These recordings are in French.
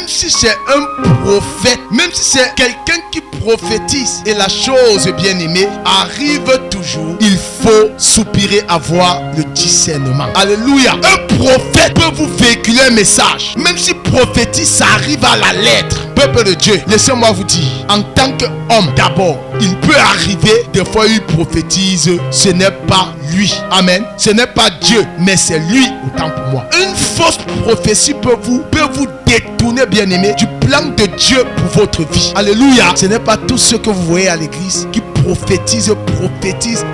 même si c'est un prophète, même si c'est quelqu'un qui prophétise, et la chose, bien aimée, arrive toujours, il faut soupirer, avoir le discernement. Alléluia. Un prophète peut vous véhiculer un message, même si prophétise, ça arrive à la lettre. Peuple de Dieu, laissez-moi vous dire, en tant qu'homme, d'abord, il peut arriver, des fois il prophétise, ce n'est pas lui. Amen. Ce n'est pas Dieu, mais c'est lui, autant pour moi. Une fausse prophétie peut vous détourner, bien aimé, du plan de Dieu pour votre vie. Alléluia. Ce n'est pas tout ce que vous voyez à l'église qui prophétise,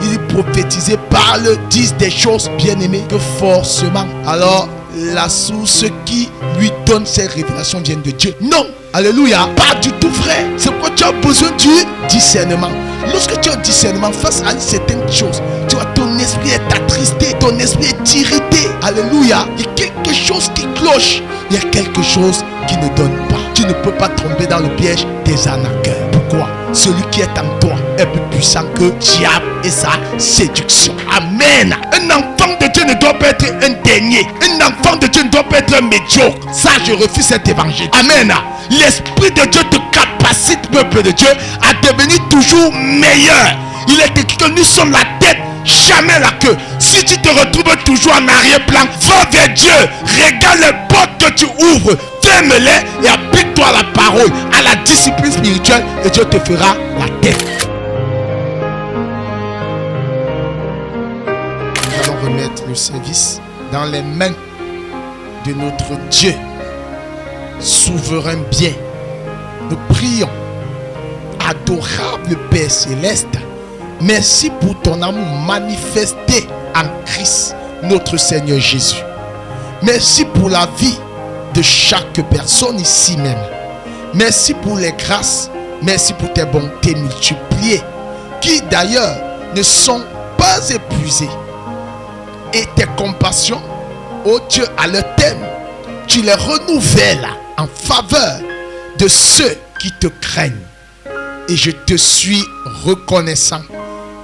il prophétise, parle, disent des choses, bien aimé, que forcément. Alors, la source qui lui donne ces révélations vient de Dieu. Non. Alléluia. Pas du tout, frère. C'est pourquoi tu as besoin du discernement. Lorsque tu as un discernement face à une certaine chose, tu vois, ton esprit est attristé, ton esprit est irrité. Alléluia. Il y a quelque chose qui cloche. Il y a quelque chose qui ne donne pas. Tu ne peux pas tomber dans le piège des arnaqueurs. Pourquoi? Celui qui est en toi est plus puissant que le diable et sa séduction. Amen. Un enfant de Dieu ne doit pas être un dernier. Un enfant de Dieu ne doit pas être un médiocre. Ça, je refuse cet évangile. Amen. L'Esprit de Dieu te capacite, peuple de Dieu, à devenir toujours meilleur. Il est écrit que nous sommes la tête, jamais la queue. Si tu te retrouves toujours en arrière-plan, va vers Dieu. Regarde les portes que tu ouvres, ferme-les et applique-toi à la parole, à la discipline spirituelle, et Dieu te fera la tête. Nous allons remettre le service dans les mains de notre Dieu souverain bien. Nous prions. Adorable Père Céleste, merci pour ton amour manifesté en Christ, notre Seigneur Jésus. Merci pour la vie de chaque personne ici même. Merci pour les grâces. Merci pour tes bontés multipliées, qui d'ailleurs ne sont pas épuisées. Et tes compassions, ô Dieu, à leur terme, tu les renouvelles en faveur de ceux qui te craignent. Et je te suis reconnaissant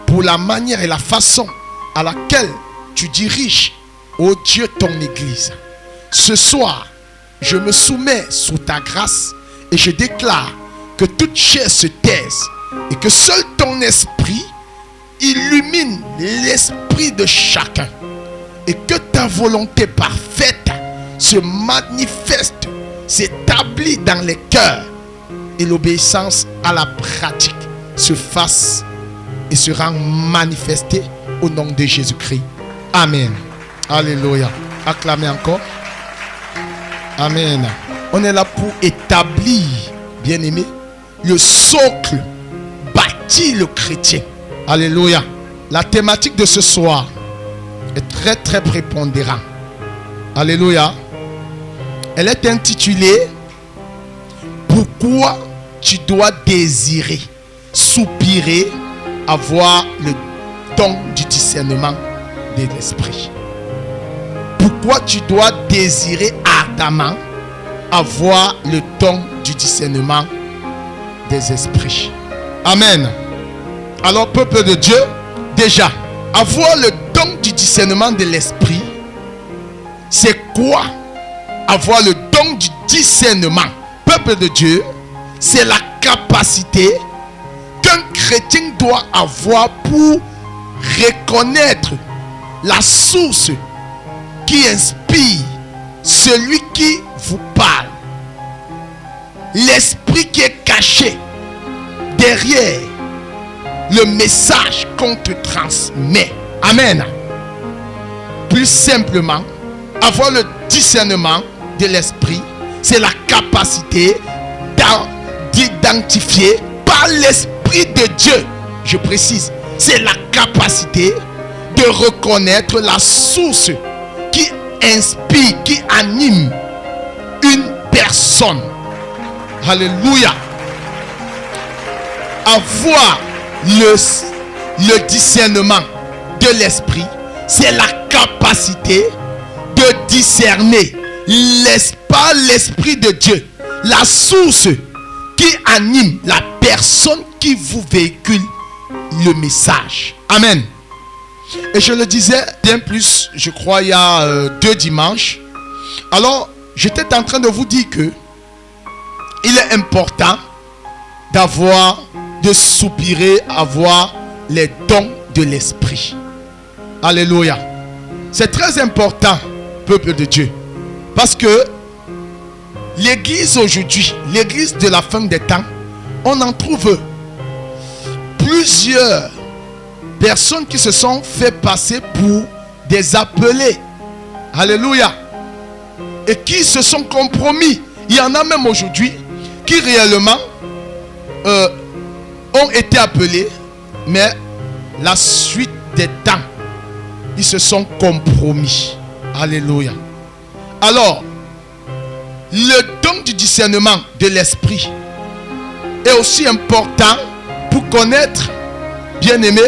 pour la manière et la façon à laquelle tu diriges, ô Dieu, ton Église. Ce soir, je me soumets sous ta grâce et je déclare que toute chair se taise et que seul ton esprit illumine l'esprit de chacun et que ta volonté parfaite se manifeste, s'établit dans les cœurs et l'obéissance à la pratique se fasse et sera manifestée au nom de Jésus-Christ. Amen. Alléluia. Acclamez encore. Amen. On est là pour établir, bien aimé, le socle, bâtir le chrétien. Alléluia. La thématique de ce soir est très très prépondérante. Alléluia. Elle est intitulée Pourquoi tu dois désirer, soupirer, avoir le don du discernement de l'esprit. Pourquoi tu dois désirer ardemment avoir le don du discernement des esprits. Amen. Alors, peuple de Dieu, déjà, avoir le don du discernement de l'esprit, c'est quoi? Avoir le don du discernement, peuple de Dieu, c'est la capacité qu'un chrétien doit avoir pour reconnaître la source qui inspire celui qui vous parle, l'esprit qui est caché derrière le message qu'on te transmet. Amen. Plus simplement, avoir le discernement de l'esprit, c'est la capacité d'identifier par l'esprit de Dieu. Je précise, c'est la capacité de reconnaître la source qui inspire, qui anime une personne. Alléluia. Avoir le discernement de l'esprit, c'est la capacité de discerner l'esprit de Dieu, la source qui anime la personne qui vous véhicule le message. Amen. Et je le disais bien plus, je crois, il y a 2 dimanches. Alors, j'étais en train de vous dire que il est important de soupirer, avoir les dons de l'esprit. Alléluia. C'est très important, peuple de Dieu. Parce que l'église aujourd'hui, l'église de la fin des temps, on en trouve plusieurs personnes qui se sont fait passer pour des appelés. Alléluia. Et qui se sont compromis. Il y en a même aujourd'hui qui réellement ont été appelés, mais la suite des temps, ils se sont compromis. Alléluia. Alors, le don du discernement de l'esprit est aussi important pour connaître, bien-aimé,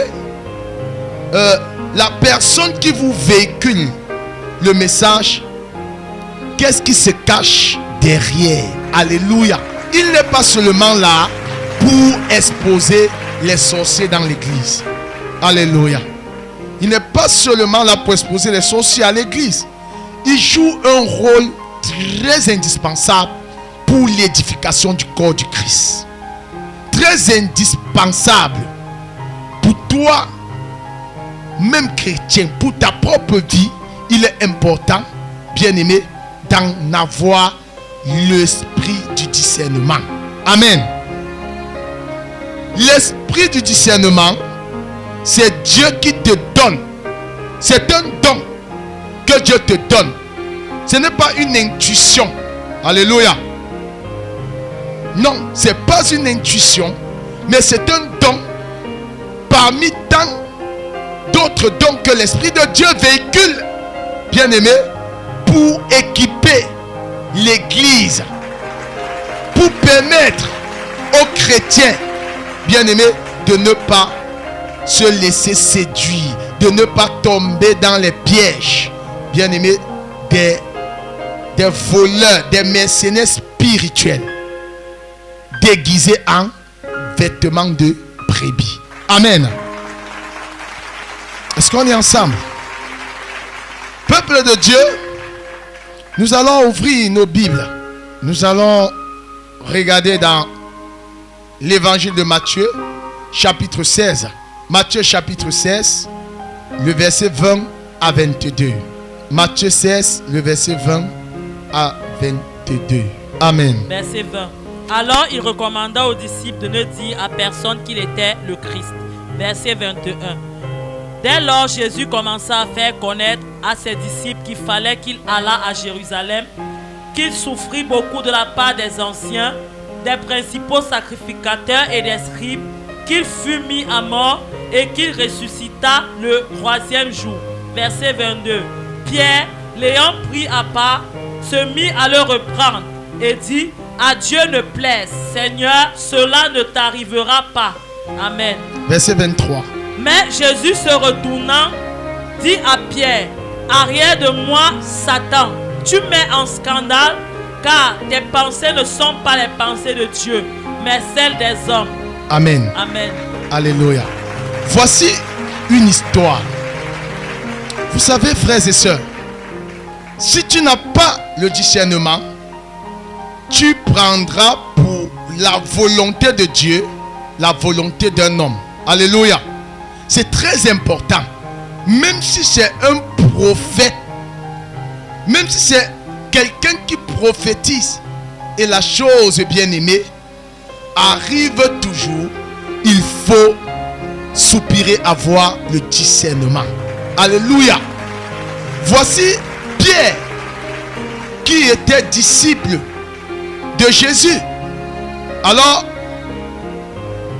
la personne qui vous véhicule le message. Qu'est-ce qui se cache derrière? Alléluia. Il n'est pas seulement là pour exposer les sorciers dans l'église. Alléluia. Il n'est pas seulement là pour exposer les sorciers à l'église. Il joue un rôle très indispensable pour l'édification du corps du Christ. Très indispensable pour toi, même chrétien, pour ta propre vie. Il est important, bien-aimé, d'en avoir l'esprit du discernement. Amen. L'esprit du discernement, c'est Dieu qui te donne. C'est un don que Dieu te donne. Ce n'est pas une intuition. Alléluia. Non, ce n'est pas une intuition, mais c'est un don parmi tant d'autres dons que l'Esprit de Dieu véhicule, bien-aimé, pour équiper l'Église, pour permettre aux chrétiens, bien-aimés, de ne pas se laisser séduire, de ne pas tomber dans les pièges, bien-aimés, des voleurs, des mercenaires spirituels, déguisés en vêtements de brebis. Amen. Est-ce qu'on est ensemble? Peuple de Dieu, nous allons ouvrir nos Bibles. Nous allons regarder dans l'évangile de Matthieu, chapitre 16. Matthieu, chapitre 16, le verset 20 à 22. Matthieu 16, le verset 20 à 22. Amen. Verset 20. Alors il recommanda aux disciples de ne dire à personne qu'il était le Christ. Verset 21. Dès lors, Jésus commença à faire connaître à ses disciples qu'il fallait qu'il allât à Jérusalem, qu'il souffrit beaucoup de la part des anciens, des principaux sacrificateurs et des scribes, qu'il fut mis à mort et qu'il ressuscita le 3e jour. Verset 22. Pierre, l'ayant pris à part, se mit à le reprendre et dit: à Dieu ne plaise, Seigneur, cela ne t'arrivera pas. Amen. Verset 23. Mais Jésus se retournant, dit à Pierre: arrière de moi, Satan, tu mets en scandale, car tes pensées ne sont pas les pensées de Dieu, mais celles des hommes. Amen. Amen. Alléluia. Voici une histoire. Vous savez, frères et sœurs, si tu n'as pas le discernement, tu prendras pour la volonté de Dieu la volonté d'un homme. Alléluia. C'est très important. Même si c'est un prophète, même si c'est quelqu'un qui prophétise, et la chose bien-aimée arrive toujours, il faut soupirer, avoir le discernement. Alléluia. Voici Pierre, qui était disciple de Jésus. Alors,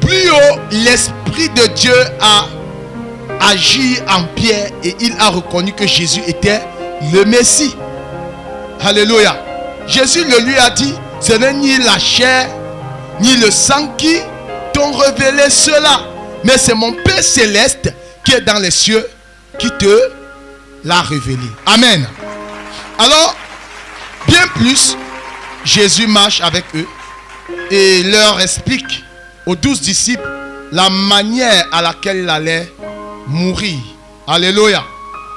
plus haut, l'Esprit de Dieu a agi en Pierre et il a reconnu que Jésus était le Messie. Alléluia. Jésus le lui a dit: ce n'est ni la chair ni le sang qui t'ont révélé cela, mais c'est mon Père céleste qui est dans les cieux qui te l'a révélé. Amen. Alors, bien plus, Jésus marche avec eux et leur explique aux 12 disciples la manière à laquelle il allait mourir. Alléluia.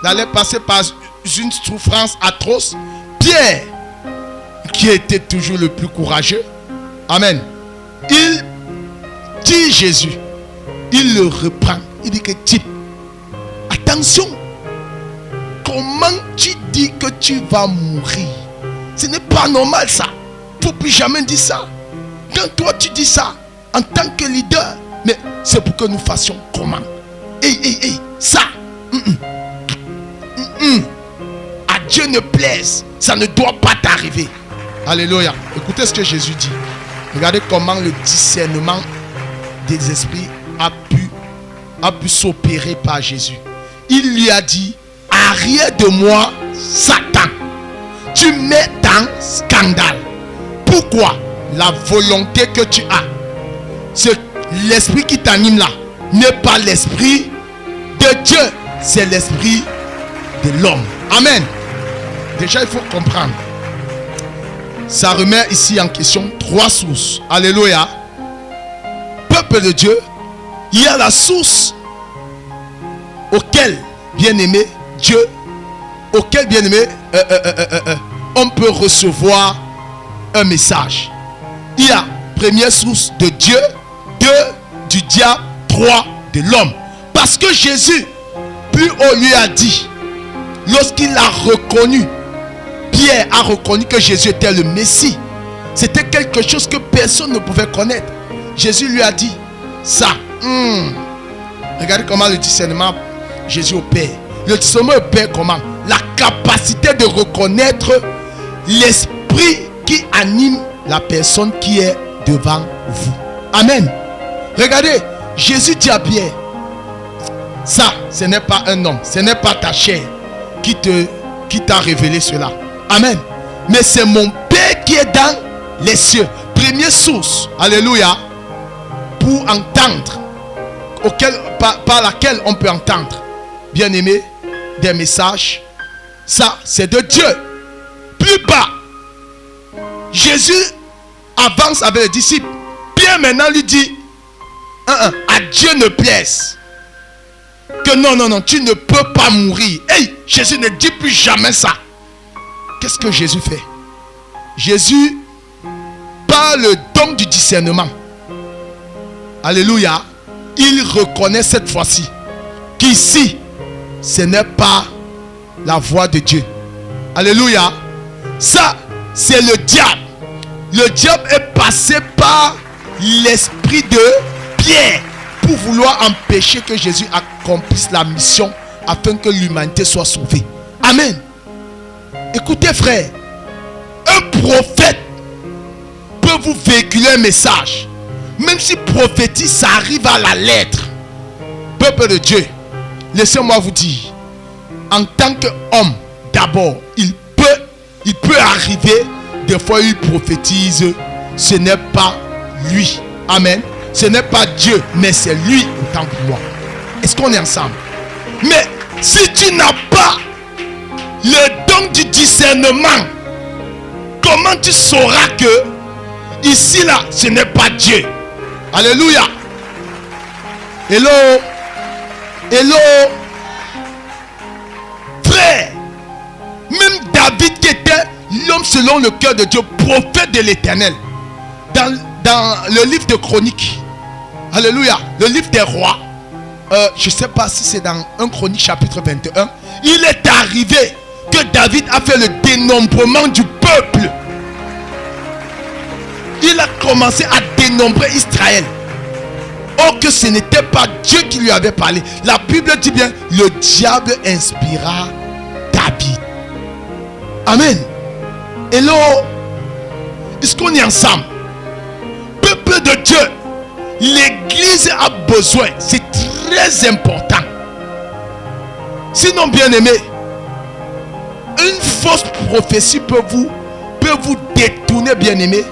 Il allait passer par une souffrance atroce. Pierre, qui était toujours le plus courageux, Amen. Il dit Jésus, il le reprend. Il dit que type, attention, comment tu dis que tu vas mourir? Ce n'est pas normal ça. Il ne faut plus jamais dire ça. Quand toi tu dis ça, en tant que leader, mais c'est pour que nous fassions comment? Ça. À Dieu ne plaise, ça ne doit pas t'arriver. Alléluia. Écoutez ce que Jésus dit. Regardez comment le discernement des esprits a pu s'opérer par Jésus. Il lui a dit, arrière de moi, Satan. Tu mets dans scandale. Pourquoi? La volonté que tu as, c'est l'esprit qui t'anime là, n'est pas l'esprit de Dieu, c'est l'esprit de l'homme. Amen. Déjà, il faut comprendre. Ça remet ici en question 3 sources. Alléluia. Peuple de Dieu, il y a la source auquel, bien-aimé, Dieu, auquel, bien-aimé, on peut recevoir un message. Il y a première source de Dieu, 2 du diable, 3 de l'homme. Parce que Jésus, plus haut lui a dit, lorsqu'il a reconnu, Pierre a reconnu que Jésus était le Messie. C'était quelque chose que personne ne pouvait connaître. Jésus lui a dit, ça, regardez comment le discernement Jésus opère. Le discernement opère comment? La capacité de reconnaître l'esprit qui anime la personne qui est devant vous. Amen. Regardez, Jésus dit à Pierre, ça, ce n'est pas un homme, ce n'est pas ta chair qui t'a révélé cela. Amen. Mais c'est mon Père qui est dans les cieux. Première source, alléluia, pour entendre, par laquelle on peut entendre, bien aimé, des messages. Ça, c'est de Dieu. Plus bas, Jésus avance avec les disciples. Pierre maintenant lui dit, à Dieu ne plaise que non, tu ne peux pas mourir. Hey, Jésus ne dit plus jamais ça. Qu'est-ce que Jésus fait? Jésus, par le don du discernement, alléluia, il reconnaît cette fois-ci qu'ici, ce n'est pas la voix de Dieu. Alléluia. Ça, c'est le diable. Le diable est passé par l'esprit de Pierre pour vouloir empêcher que Jésus accomplisse la mission afin que l'humanité soit sauvée. Amen. Écoutez frère, un prophète peut vous véhiculer un message. Même si prophétise, ça arrive à la lettre. Peuple de Dieu, laissez-moi vous dire, en tant qu'homme, d'abord, il peut arriver, des fois il prophétise, ce n'est pas lui. Amen. Ce n'est pas Dieu, mais c'est lui autant que moi. Est-ce qu'on est ensemble? Mais si tu n'as pas le don du discernement, comment tu sauras que ici là, ce n'est pas Dieu? Alléluia. Hello. Hello. Frère, même David qui était l'homme selon le cœur de Dieu, prophète de l'Éternel, dans le livre de Chroniques, alléluia, le livre des rois, je ne sais pas si c'est dans 1 Chronique chapitre 21, il est arrivé que David a fait le dénombrement du peuple. Il a commencé à dénombrer Israël. Or que ce n'était pas Dieu qui lui avait parlé. La Bible dit bien, le diable inspira David. Amen. Hello. Est-ce qu'on est ensemble? Peuple de Dieu, l'église a besoin, c'est très important. Sinon, bien aimé, une fausse prophétie peut vous détourner, bien aimé,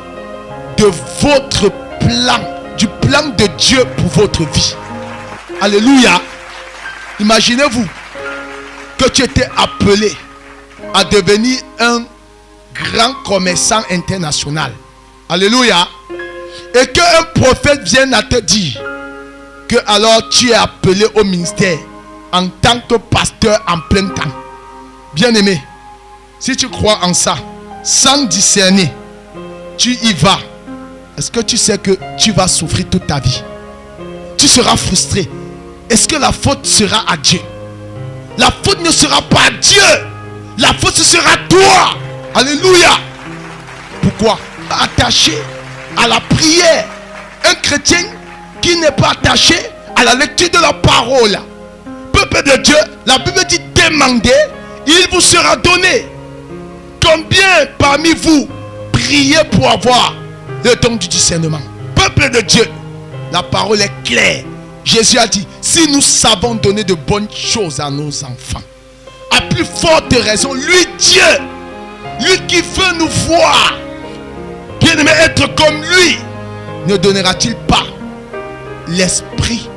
de votre plan, du plan de Dieu pour votre vie. Alléluia. Imaginez-vous que tu étais appelé à devenir un grand commerçant international. Alléluia. Et qu'un prophète vienne à te dire que alors tu es appelé au ministère en tant que pasteur en plein temps. Bien aimé, si tu crois en ça, sans discerner, tu y vas. Est-ce que tu sais que tu vas souffrir toute ta vie? Tu seras frustré. Est-ce que la faute sera à Dieu? La faute ne sera pas à Dieu. La faute ce sera à toi. Alléluia. Pourquoi? Attaché à la prière. Un chrétien qui n'est pas attaché à la lecture de la parole. Peuple de Dieu, la Bible dit demandez, il vous sera donné. Combien parmi vous priez pour avoir le don du discernement? Peuple de Dieu, la parole est claire. Jésus a dit, si nous savons donner de bonnes choses à nos enfants, à plus forte raison, lui Dieu, lui qui veut nous voir, bien-aimé, être comme lui, ne donnera-t-il pas l'esprit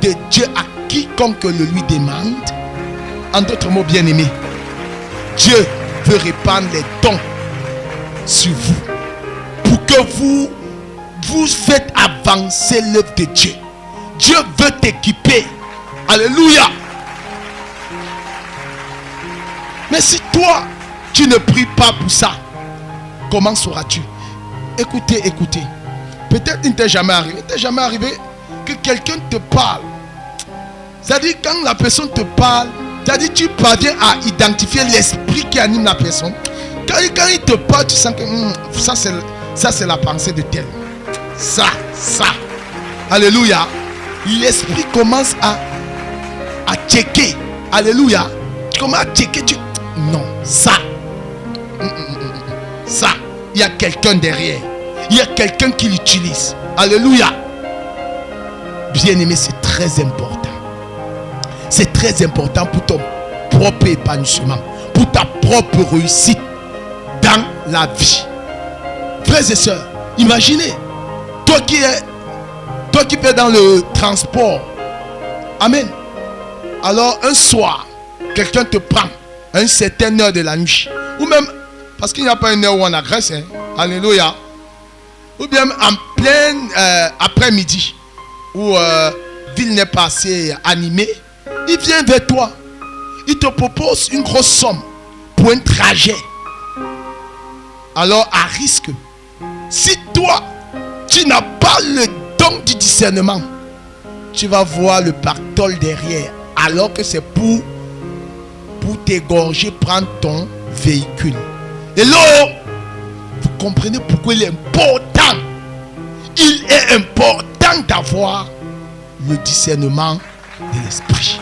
de Dieu à quiconque le lui demande? En d'autres mots, bien-aimé, Dieu veut répandre les dons sur vous pour que vous faites avancer l'œuvre de Dieu. Dieu veut t'équiper. Alléluia. Mais si toi, tu ne pries pas pour ça, comment sauras-tu? Écoutez. Peut-être il ne t'est jamais arrivé. Il ne t'est jamais arrivé que quelqu'un te parle. C'est-à-dire quand la personne te parle, c'est-à-dire tu parviens à identifier l'esprit qui anime la personne. Quand il te parle, tu sens que ça c'est la pensée de tel. Ça. Alléluia. L'esprit commence à checker. Alléluia. Tu commences à checker. Non, ça. Ça. Il y a quelqu'un derrière. Il y a quelqu'un qui l'utilise. Alléluia. Bien-aimé, c'est très important. C'est très important pour ton propre épanouissement, pour ta propre réussite dans la vie. Frères et sœurs, imaginez, toi qui es dans le transport. Amen. Alors un soir, quelqu'un te prend à une certaine heure de la nuit. Ou même, parce qu'il n'y a pas une heure où on agresse. Alléluia. Ou bien en plein après-midi, où ville n'est pas assez animée. Il vient vers toi. Il te propose une grosse somme pour un trajet. Alors à risque, si toi, tu n'as pas le don du discernement, tu vas voir le pactole derrière, alors que c'est pour t'égorger, prendre ton véhicule. Et là, vous comprenez pourquoi il est important. Il est important d'avoir le discernement de l'esprit.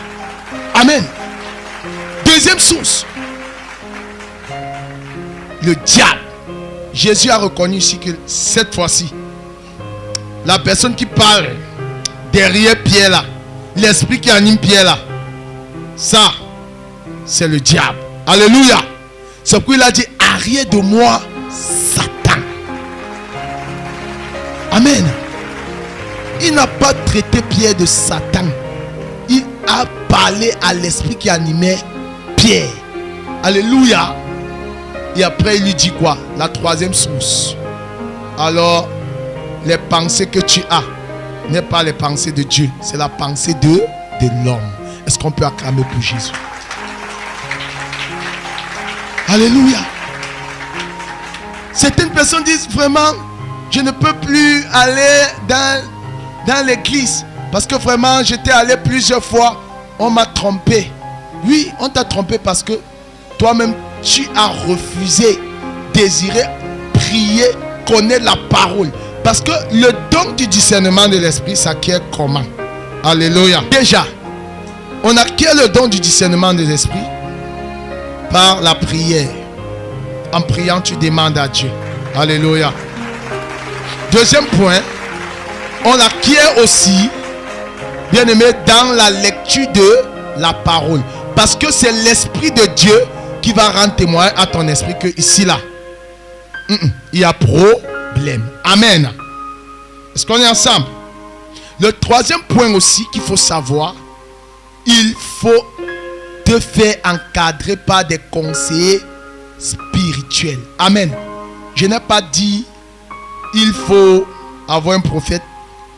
Amen. Deuxième source, le diable. Jésus a reconnu ici que cette fois-ci, la personne qui parle derrière Pierre là, l'esprit qui anime Pierre là, ça, c'est le diable. Alléluia. C'est pourquoi il a dit, arrière de moi, Satan. Amen. Il n'a pas traité Pierre de Satan. Il a parlé à l'esprit qui animait Pierre. Alléluia. Et après il lui dit quoi? La troisième source. Alors, les pensées que tu as n'est pas les pensées de Dieu, c'est la pensée de l'homme. Est-ce qu'on peut acclamer pour Jésus? Alléluia. Certaines personnes disent vraiment, je ne peux plus aller dans l'église parce que vraiment j'étais allé plusieurs fois, on m'a trompé. Oui, on t'a trompé parce que toi-même tu as refusé, désiré, prier, connaître la parole. Parce que le don du discernement de l'esprit s'acquiert comment? Alléluia. Déjà, on acquiert le don du discernement de l'esprit par la prière. En priant, tu demandes à Dieu. Alléluia. Deuxième point, on l'acquiert aussi, bien aimé, dans la lecture de la parole. Parce que c'est l'esprit de Dieu qui va rendre témoin à ton esprit que ici là, il y a problème. Amen. Est-ce qu'on est ensemble? Le troisième point aussi qu'il faut savoir, il faut te faire encadrer par des conseillers spirituels. Amen. Je n'ai pas dit il faut avoir un prophète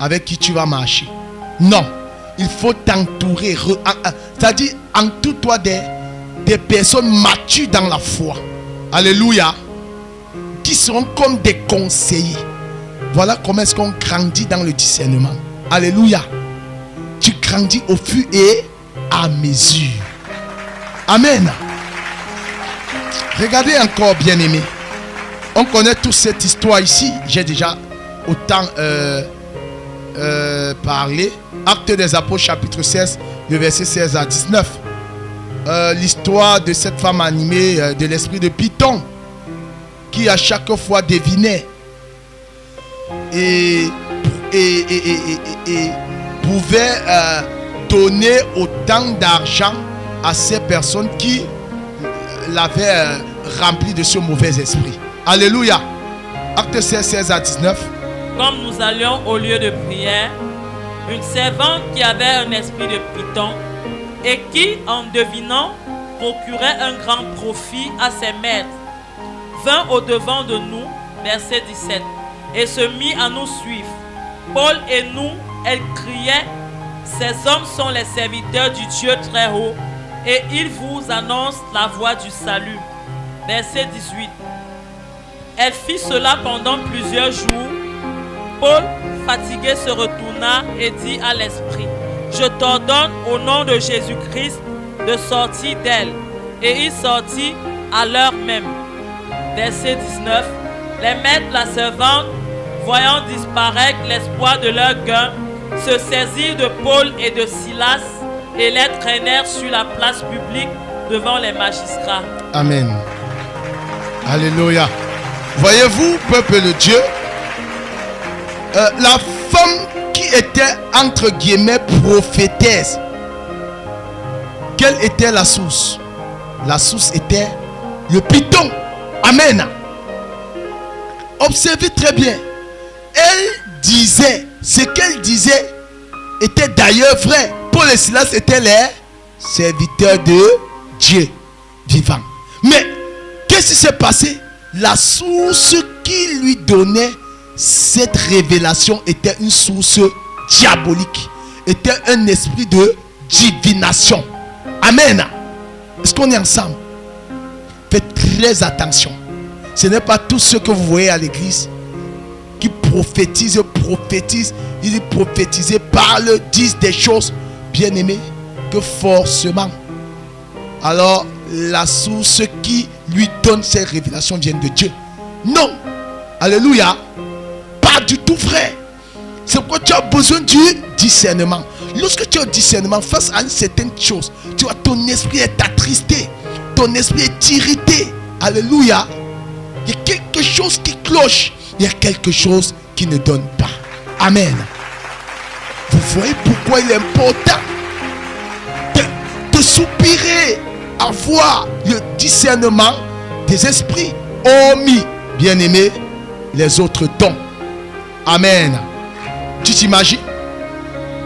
avec qui tu vas marcher. Non. Il faut t'entourer. C'est-à-dire, entoure-toi des personnes matures dans la foi. Alléluia. Qui seront comme des conseillers. Voilà comment est-ce qu'on grandit dans le discernement. Alléluia. Tu grandis au fur et à mesure. Amen. Regardez encore, bien-aimés. On connaît tous cette histoire ici. J'ai déjà autant parlé. Actes des Apôtres, chapitre 16, le verset 16 à 19. L'histoire de cette femme animée de l'esprit de Python, qui à chaque fois devinait et pouvait donner autant d'argent à ces personnes qui l'avaient rempli de ce mauvais esprit. Alléluia. Acte 16, 16 à 19. Comme nous allions au lieu de prière, une servante qui avait un esprit de Python et qui, en devinant, procurait un grand profit à ses maîtres, vint au-devant de nous, verset 17, et se mit à nous suivre. Paul et nous, elle criait, ces hommes sont les serviteurs du Dieu très haut, et ils vous annoncent la voie du salut. Verset 18. Elle fit cela pendant plusieurs jours. Paul, fatigué, se retourna et dit à l'esprit, je t'ordonne au nom de Jésus-Christ de sortir d'elle. Et il sortit à l'heure même. Verset 19. Les maîtres de la servante, voyant disparaître l'espoir de leur gain, se saisirent de Paul et de Silas et les traînèrent sur la place publique devant les magistrats. Amen. Alléluia. Voyez-vous, peuple de Dieu, la femme qui était entre guillemets prophétesse, quelle était la source? La source était le Python. Amen. Observez très bien. Elle disait, ce qu'elle disait était d'ailleurs vrai. Paul et Silas étaient les serviteurs de Dieu vivant. Mais qu'est-ce qui s'est passé? La source qui lui donnait cette révélation était une source diabolique, était un esprit de divination. Amen. Est-ce qu'on est ensemble? Faites très attention. Ce n'est pas tous ceux que vous voyez à l'église qui prophétisent, ils prophétisent, parlent, disent des choses, bien aimés, que forcément, alors la source qui lui donne ces révélations vient de Dieu. Non. Alléluia. Pas du tout vrai. C'est pourquoi tu as besoin du discernement. Lorsque tu as discernement face à une certaine chose, tu vois, ton esprit est attristé, ton esprit est irrité. Alléluia. Il y a quelque chose qui cloche, il y a quelque chose qui ne donne pas. Amen. Vous voyez pourquoi il est important de soupirer, avoir le discernement des esprits, hormis, bien aimé, les autres dons. Amen. Tu t'imagines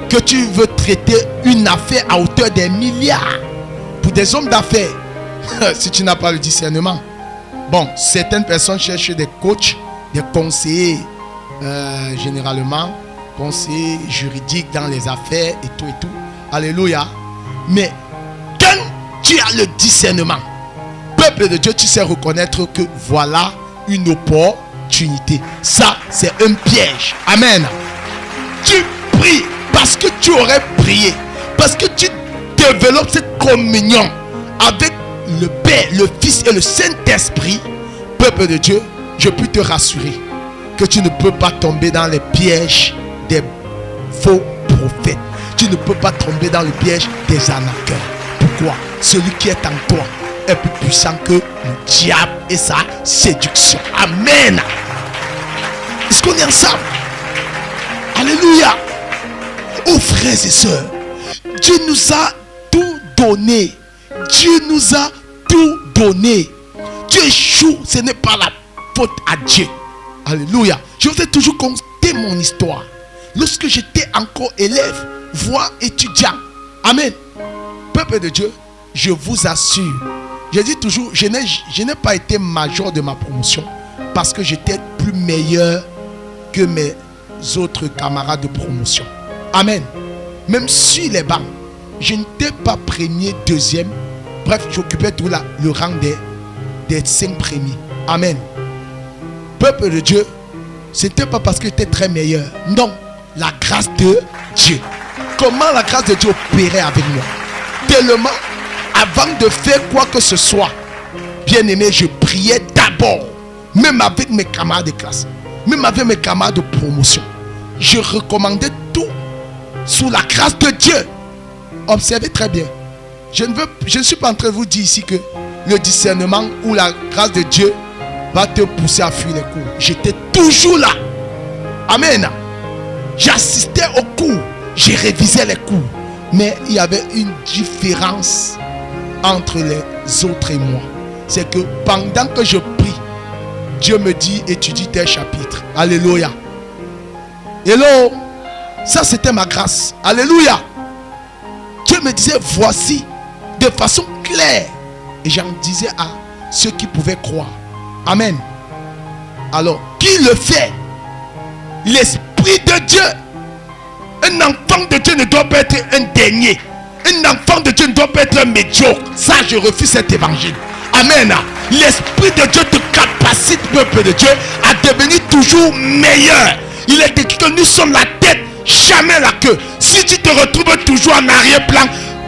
que tu veux traiter une affaire à hauteur des milliards pour des hommes d'affaires si tu n'as pas le discernement. Bon, certaines personnes cherchent des coachs, des conseillers, généralement conseillers juridiques dans les affaires et tout. Alléluia. Mais quand tu as le discernement, peuple de Dieu, tu sais reconnaître que voilà une opportunité. Ça, c'est un piège. Amen. Tu pries parce que tu aurais prié, parce que tu développes cette communion avec le Père, le Fils et le Saint-Esprit. Peuple de Dieu, je peux te rassurer que tu ne peux pas tomber dans les pièges des faux prophètes. Tu ne peux pas tomber dans le piège des arnaqueurs. Pourquoi? Celui qui est en toi est plus puissant que le diable et sa séduction. Amen. Est-ce qu'on est ensemble? Alléluia. Oh frères et sœurs, Dieu nous a tout donné. Dieu nous a tout donné. Tu échoues, ce n'est pas la faute à Dieu. Alléluia. Je vous ai toujours conté mon histoire. Lorsque j'étais encore élève, voire étudiant. Amen. Peuple de Dieu, je vous assure, je dis toujours, je n'ai pas été major de ma promotion parce que j'étais plus meilleur que mes autres camarades de promotion. Amen. Même sur les bancs, je n'étais pas premier, deuxième. Bref, j'occupais tout le rang des 5 premiers. Amen. Peuple de Dieu, Ce n'était pas parce que j'étais très meilleur. Non, la grâce de Dieu. Comment la grâce de Dieu opérait avec moi? Tellement, avant de faire quoi que ce soit, bien aimé, je priais d'abord. Même avec mes camarades de classe, même avec mes camarades de promotion, je recommandais tout sous la grâce de Dieu. Observez très bien. Je ne suis pas en train de vous dire ici que le discernement ou la grâce de Dieu va te pousser à fuir les cours. J'étais toujours là. Amen. J'assistais aux cours. Je révisais les cours. Mais il y avait une différence entre les autres et moi. C'est que pendant que je prie, Dieu me dit étudie tes chapitres. Alléluia. Hello. Ça c'était ma grâce. Alléluia. Dieu me disait voici de façon claire. Et j'en disais à ceux qui pouvaient croire. Amen. Alors, qui le fait? L'Esprit de Dieu. Un enfant de Dieu ne doit pas être un dernier. Un enfant de Dieu ne doit pas être un médiocre. Ça, je refuse cet évangile. Amen. L'Esprit de Dieu te capacite, peuple de Dieu, à devenir toujours meilleur. Il est écrit que nous sommes la tête, jamais la queue. Si tu te retrouves toujours en arrière-plan,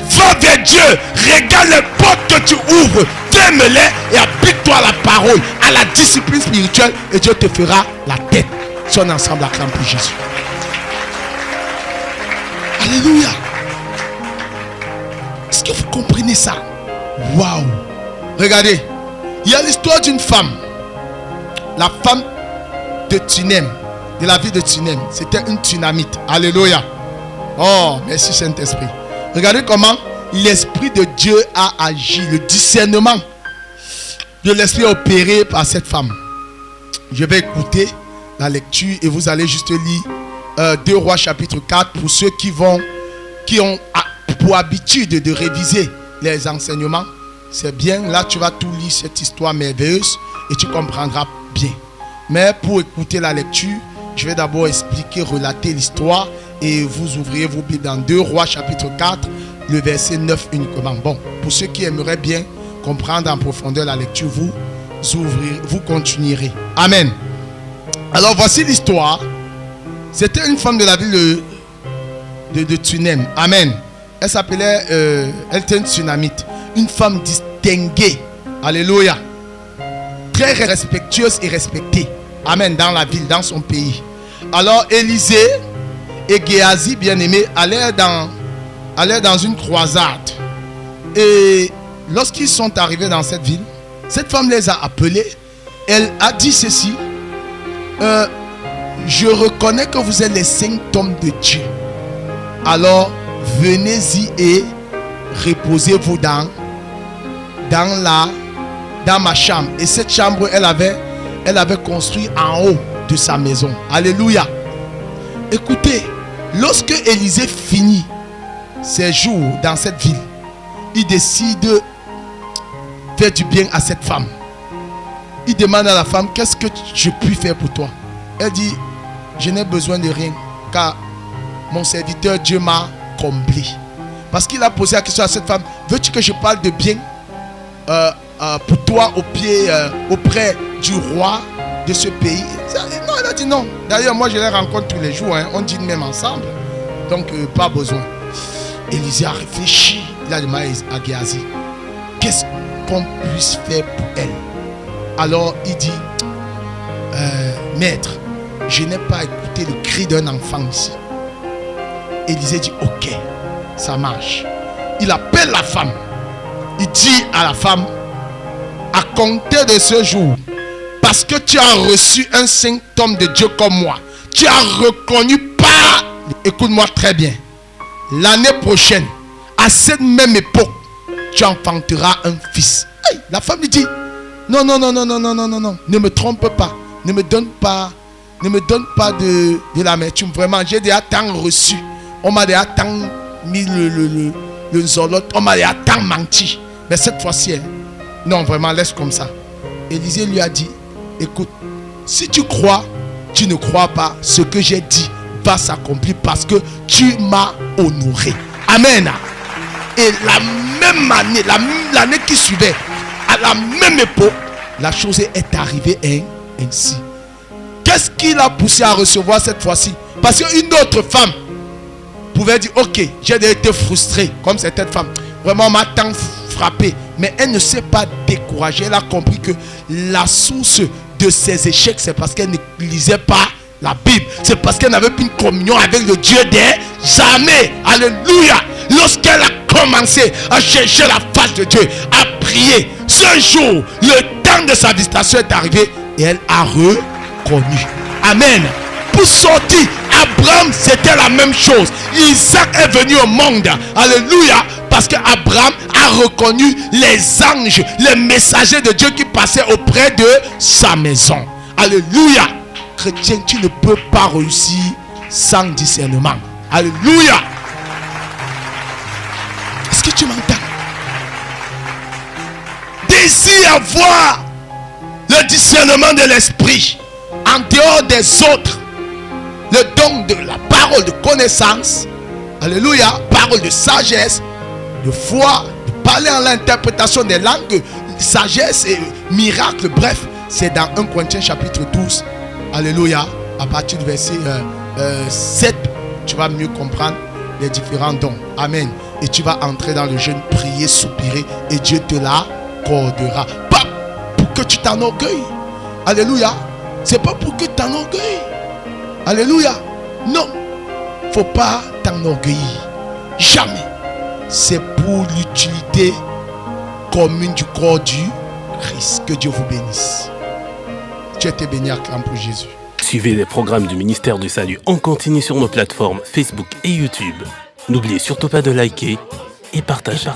va vers Dieu, regarde les portes que tu ouvres, ferme-les et applique-toi à la parole, à la discipline spirituelle, et Dieu te fera la tête. Son ensemble acclame pour Jésus. Alléluia. Est-ce que vous comprenez ça? Waouh. Regardez, il y a l'histoire d'une femme, la femme de Tunem, de la ville de Tunem. C'était une Tunamite. Alléluia. Oh, merci Saint-Esprit. Regardez comment l'Esprit de Dieu a agi, le discernement de l'Esprit a opéré par cette femme. Je vais écouter la lecture et vous allez juste lire 2 Rois chapitre 4 pour ceux qui ont pour habitude de réviser les enseignements. C'est bien, là tu vas tout lire cette histoire merveilleuse et tu comprendras bien. Mais pour écouter la lecture, je vais d'abord expliquer, relater l'histoire et vous ouvrirez vos Bibles dans 2 Rois chapitre 4, le verset 9 uniquement. Bon, pour ceux qui aimeraient bien comprendre en profondeur la lecture, vous continuerez. Amen. Alors voici l'histoire. C'était une femme de la ville de Tunem. Amen. Elle s'appelait, elle était une Tunamite. Une femme distinguée. Alléluia. Très respectueuse et respectée. Amen. Dans la ville, dans son pays. Alors Élisée et Géasi, bien-aimés, allaient dans une croisade. Et lorsqu'ils sont arrivés dans cette ville, cette femme les a appelés. Elle a dit ceci: je reconnais que vous êtes les 5 hommes de Dieu. Alors venez-y et reposez-vous dans ma chambre. Et cette chambre, elle avait construit en haut de sa maison. Alléluia. Écoutez, lorsque Élisée finit ses jours dans cette ville, il décide de faire du bien à cette femme. Il demande à la femme: qu'est-ce que je puis faire pour toi? Elle dit: je n'ai besoin de rien, car mon serviteur Dieu m'a comblé. Parce qu'il a posé la question à cette femme: veux-tu que je parle de bien pour toi auprès du roi de ce pays? Non, elle a dit non. D'ailleurs, moi je les rencontre tous les jours, hein. On dîne même ensemble. Donc pas besoin. Élisée a réfléchi. Il a demandé à Géasi: qu'est-ce qu'on puisse faire pour elle? Alors il dit: maître, je n'ai pas écouté le cri d'un enfant ici. Élisée dit: ok, ça marche. Il appelle la femme. Il dit à la femme: à compter de ce jour, parce que tu as reçu un saint homme de Dieu comme moi, tu as reconnu par... Écoute-moi très bien. L'année prochaine, à cette même époque, tu enfanteras un fils. Hey, la femme lui dit: non, ne me trompe pas. Ne me donne pas de l'amertume. Vraiment, j'ai déjà tant reçu. On m'a déjà tant mis le zolote. On m'a déjà tant menti. Mais cette fois-ci, non, vraiment, laisse comme ça. Élisée lui a dit: écoute, si tu crois, tu ne crois pas, ce que j'ai dit va s'accomplir parce que tu m'as honoré. Amen. Et la même année, l'année qui suivait, à la même époque, la chose est arrivée ainsi. Qu'est-ce qui l'a poussé à recevoir cette fois-ci? Parce qu'une autre femme pouvait dire, ok, j'ai été frustrée, comme cette femme. Vraiment, m'a tant frappé. Mais elle ne s'est pas découragée. Elle a compris que la source de ses échecs, c'est parce qu'elle ne lisait pas la Bible. C'est parce qu'elle n'avait plus une communion avec le Dieu des armées. Alléluia. Lorsqu'elle a commencé à chercher la face de Dieu, à prier, ce jour, le temps de sa visitation est arrivé et elle a reconnu. Amen. Pour sortir, Abraham, c'était la même chose. Isaac est venu au monde. Alléluia. Parce qu'Abraham a reconnu les anges, les messagers de Dieu qui passaient auprès de sa maison. Alléluia. Chrétien, tu ne peux pas réussir sans discernement. Alléluia. Est-ce que tu m'entends? Désire avoir le discernement de l'esprit en dehors des autres. Le don de la parole de connaissance. Alléluia. Parole de sagesse, de foi, de parler en l'interprétation des langues, sagesse et miracle. Bref, c'est dans 1 Corinthiens chapitre 12. Alléluia. À partir du verset 7, tu vas mieux comprendre les différents dons. Amen. Et tu vas entrer dans le jeûne, prier, soupirer, et Dieu te l'accordera. Pas pour que tu t'enorgueilles. Alléluia. C'est pas pour que tu t'enorgueilles. Alléluia. Non. Faut pas t'enorgueillir. Jamais. C'est pour l'utilité commune du corps du Christ. Que Dieu vous bénisse. Tu as été béni, acclame pour Jésus. Suivez les programmes du ministère du Salut en continu sur nos plateformes Facebook et YouTube. N'oubliez surtout pas de liker et partager.